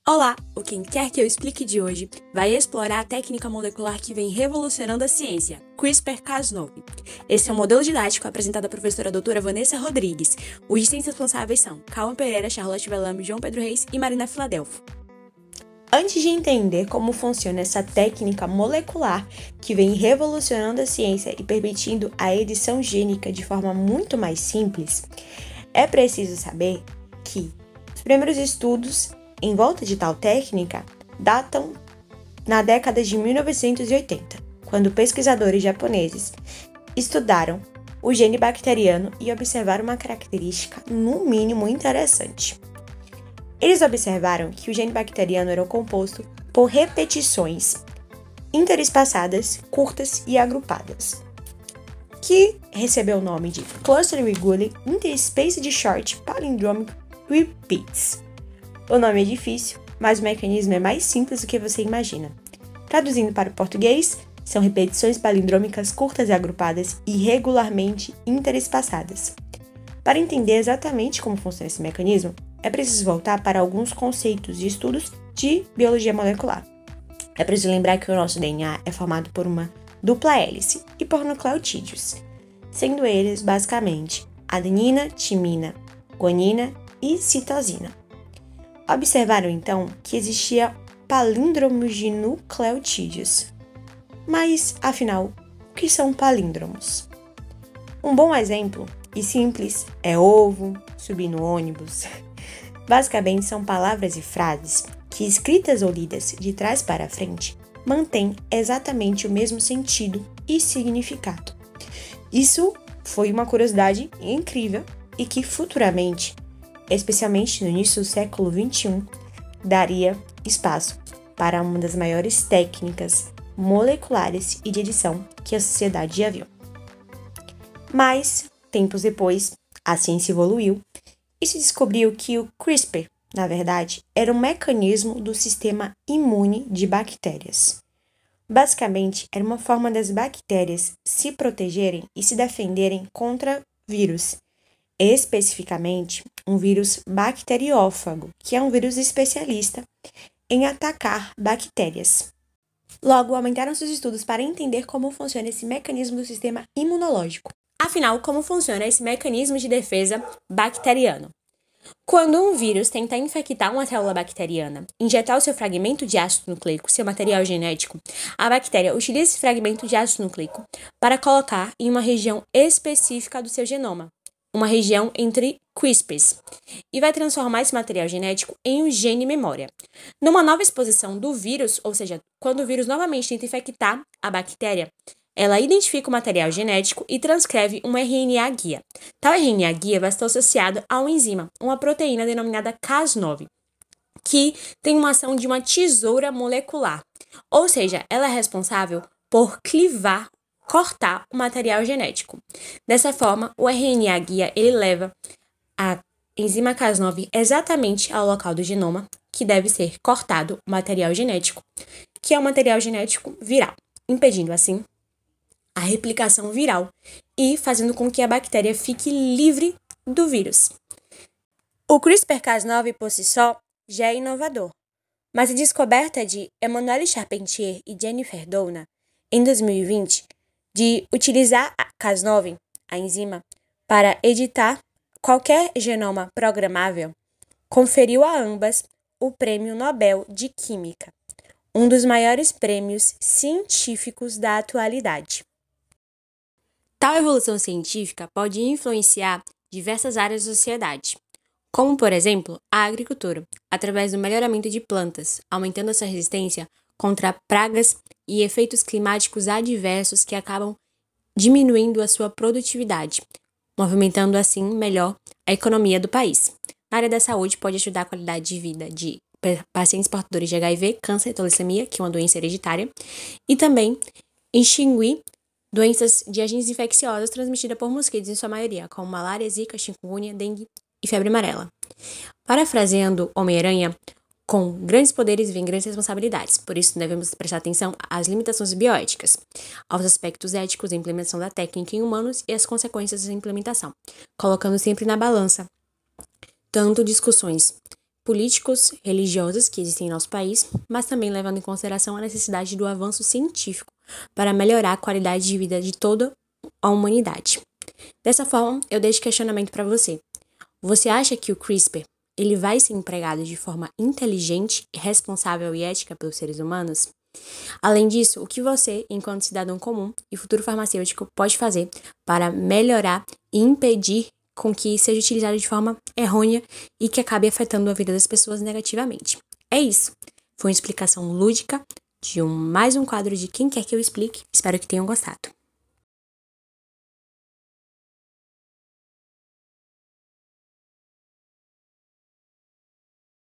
Olá! O Quem Quer Que Eu Explique de hoje vai explorar a técnica molecular que vem revolucionando a ciência, CRISPR-Cas9. Esse é um modelo didático apresentado à professora doutora Vanessa Rodrigues. Os discentes responsáveis são Calma Pereira, Charlotte Velame, João Pedro Reis e Marina Filadelfo. Antes de entender como funciona essa técnica molecular que vem revolucionando a ciência e permitindo a edição gênica de forma muito mais simples, é preciso saber que os primeiros estudos em volta de tal técnica datam na década de 1980, quando pesquisadores japoneses estudaram o gene bacteriano e observaram uma característica, no mínimo, interessante. Eles observaram que o gene bacteriano era composto por repetições interespaçadas, curtas e agrupadas, que recebeu o nome de Cluster Regule Interspaced Short Palindromic Repeats. O nome é difícil, mas o mecanismo é mais simples do que você imagina. Traduzindo para o português, são repetições palindrômicas curtas e agrupadas e regularmente interespaçadas. Para entender exatamente como funciona esse mecanismo, é preciso voltar para alguns conceitos e estudos de biologia molecular. É preciso lembrar que o nosso DNA é formado por uma dupla hélice e por nucleotídeos, sendo eles basicamente adenina, timina, guanina e citosina. Observaram então que existia palíndromos de nucleotídeos. Mas, afinal, o que são palíndromos? Um bom exemplo, e simples, é ovo, subir no ônibus. Basicamente, são palavras e frases que, escritas ou lidas de trás para frente, mantêm exatamente o mesmo sentido e significado. Isso foi uma curiosidade incrível e que futuramente, especialmente no início do século XXI, daria espaço para uma das maiores técnicas moleculares e de edição que a sociedade já viu. Mas, tempos depois, a ciência evoluiu e se descobriu que o CRISPR, na verdade, era um mecanismo do sistema imune de bactérias. Basicamente, era uma forma das bactérias se protegerem e se defenderem contra vírus, especificamente um vírus bacteriófago, que é um vírus especialista em atacar bactérias. Logo, aumentaram-se os estudos para entender como funciona esse mecanismo do sistema imunológico. Afinal, como funciona esse mecanismo de defesa bacteriano? Quando um vírus tenta infectar uma célula bacteriana, injetar o seu fragmento de ácido nucleico, seu material genético, a bactéria utiliza esse fragmento de ácido nucleico para colocar em uma região específica do seu genoma, uma região entre CRISPRs, e vai transformar esse material genético em um gene memória. Numa nova exposição do vírus, ou seja, quando o vírus novamente tenta infectar a bactéria, ela identifica o material genético e transcreve um RNA guia. Tal RNA guia vai estar associado a uma enzima, uma proteína denominada Cas9, que tem uma ação de uma tesoura molecular, ou seja, ela é responsável por cortar o material genético. Dessa forma, o RNA guia ele leva a enzima Cas9 exatamente ao local do genoma, que deve ser cortado o material genético, que é o material genético viral, impedindo assim a replicação viral e fazendo com que a bactéria fique livre do vírus. O CRISPR-Cas9 por si só já é inovador, mas a descoberta de Emmanuelle Charpentier e Jennifer Doudna, em 2020, de utilizar a Cas9, a enzima, para editar qualquer genoma programável, conferiu a ambas o Prêmio Nobel de Química, um dos maiores prêmios científicos da atualidade. Tal evolução científica pode influenciar diversas áreas da sociedade, como, por exemplo, a agricultura, através do melhoramento de plantas, aumentando essa resistência contra pragas e efeitos climáticos adversos que acabam diminuindo a sua produtividade, movimentando assim melhor a economia do país. Na área da saúde, pode ajudar a qualidade de vida de pacientes portadores de HIV, câncer e talassemia, que é uma doença hereditária, e também extinguir doenças de agentes infecciosas transmitidas por mosquitos, em sua maioria, como malária, zika, chikungunya, dengue e febre amarela. Parafraseando Homem-Aranha, com grandes poderes vem grandes responsabilidades, por isso devemos prestar atenção às limitações bioéticas, aos aspectos éticos da implementação da técnica em humanos e às consequências da implementação, colocando sempre na balança tanto discussões políticos, religiosos que existem em nosso país, mas também levando em consideração a necessidade do avanço científico para melhorar a qualidade de vida de toda a humanidade. Dessa forma, eu deixo questionamento para você. Você acha que o CRISPR ele vai ser empregado de forma inteligente, responsável e ética pelos seres humanos? Além disso, o que você, enquanto cidadão comum e futuro farmacêutico, pode fazer para melhorar e impedir com que seja utilizado de forma errônea e que acabe afetando a vida das pessoas negativamente? É isso. Foi uma explicação lúdica de mais um quadro de Quem Quer Que Eu Explique. Espero que tenham gostado.